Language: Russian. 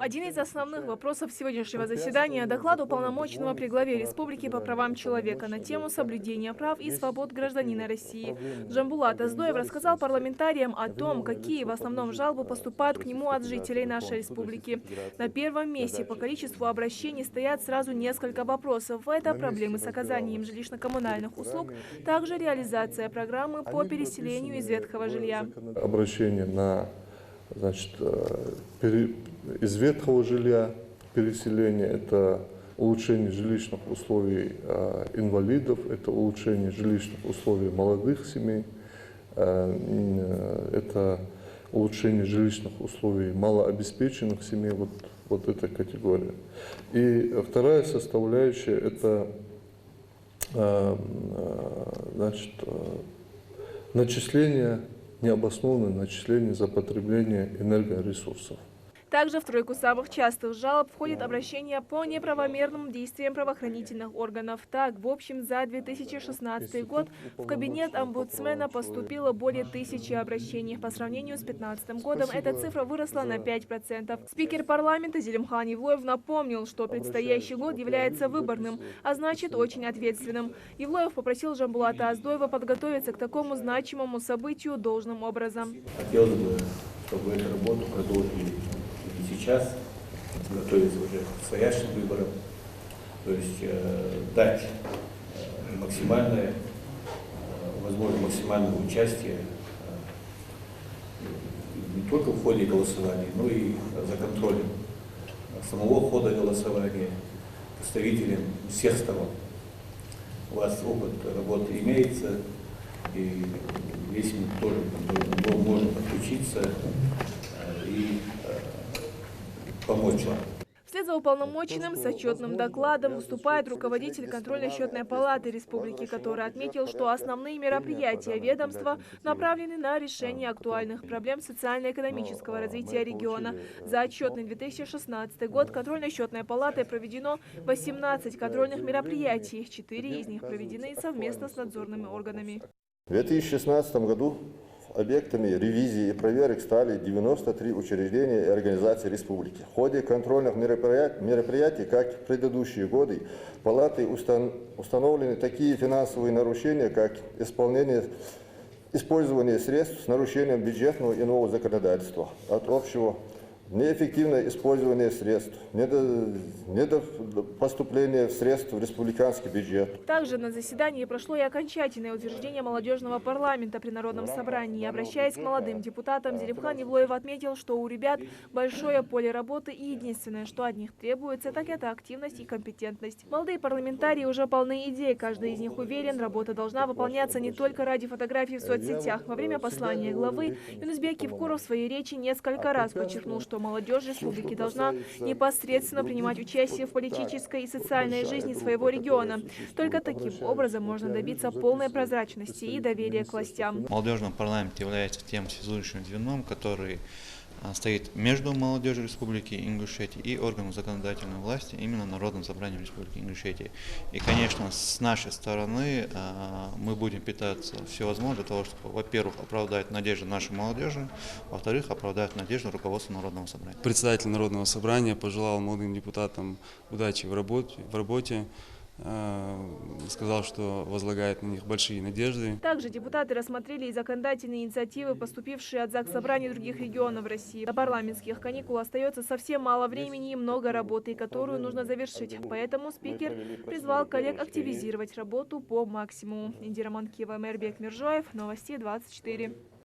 Один из основных вопросов сегодняшнего заседания – доклад уполномоченного при главе республики по правам человека на тему соблюдения прав и свобод гражданина России. Джамбулат Аздоев рассказал парламентариям о том, какие в основном жалобы поступают к нему от жителей нашей республики. На первом месте по количеству обращений стоят сразу несколько вопросов. Это проблемы с оказанием жилищно-коммунальных услуг, также реализация программы по переселению из ветхого жилья. Обращение на из ветхого жилья, переселение, это улучшение жилищных условий инвалидов, это улучшение жилищных условий молодых семей, это улучшение жилищных условий малообеспеченных семей, вот эта категория. И вторая составляющая – это начисление, необоснованное начисление за потребление энергоресурсов. Также в тройку самых частых жалоб входит обращение по неправомерным действиям правоохранительных органов. Так, в общем, за 2016 год в кабинет омбудсмена поступило более 1000 обращений. По сравнению с 2015 годом эта цифра выросла на 5%. Спикер парламента Зелимхан Евлоев напомнил, что предстоящий год является выборным, а значит очень ответственным. Евлоев попросил Джамбулата Аздоева подготовиться к такому значимому событию должным образом. Хотелось бы, чтобы эту работу продолжили сейчас, готовиться уже к предстоящим выборам, то есть дать максимальное, возможно, максимальное участие не только в ходе голосования, но и за контролем самого хода голосования представителям всех сторон. У вас опыт работы имеется, и если мы тоже можем подключиться и помочь вам. Вслед за уполномоченным с отчетным докладом выступает руководитель контрольно-счетной палаты республики, который отметил, что основные мероприятия ведомства направлены на решение актуальных проблем социально-экономического развития региона. За отчетный 2016 год контрольно-счетной палатой проведено 18 контрольных мероприятий, 4 из них проведены совместно с надзорными органами. В 2016 году объектами ревизии и проверок стали 93 учреждения и организации республики. В ходе контрольных мероприятий, как в предыдущие годы, палатой установлены такие финансовые нарушения, как использование средств с нарушением бюджетного и иного законодательства от общего, неэффективное использование средств, недопоступление средств в республиканский бюджет. Также на заседании прошло и окончательное утверждение молодежного парламента при Народном собрании. Обращаясь к молодым депутатам, Зелимхан Евлоев отметил, что у ребят большое поле работы и единственное, что от них требуется, так это активность и компетентность. Молодые парламентарии уже полны идей, каждый из них уверен, работа должна выполняться не только ради фотографий в соцсетях. Во время послания главы Юнусбек Евкуров в своей речи несколько раз подчеркнул, что молодежь республики должна непосредственно принимать участие в политической и социальной жизни своего региона. Только таким образом можно добиться полной прозрачности и доверия к властям. Молодежный парламент является тем связующим звеном, который стоит между молодежью Республики Ингушетия и органом законодательной власти, именно Народным собранием Республики Ингушетия. И, конечно, с нашей стороны мы будем питаться всевозможным для того, чтобы, во-первых, оправдать надежды нашей молодежи, во-вторых, оправдать надежды руководства Народного собрания. Председатель Народного собрания пожелал молодым депутатам удачи в работе. Сказал, что возлагает на них большие надежды. Также депутаты рассмотрели и законодательные инициативы, поступившие от Заксобраний других регионов России. До парламентских каникул остается совсем мало времени и много работы, которую нужно завершить. Поэтому спикер призвал коллег активизировать работу по максимуму. Индира Манкиева, Мербек Миржоев, Новости 24.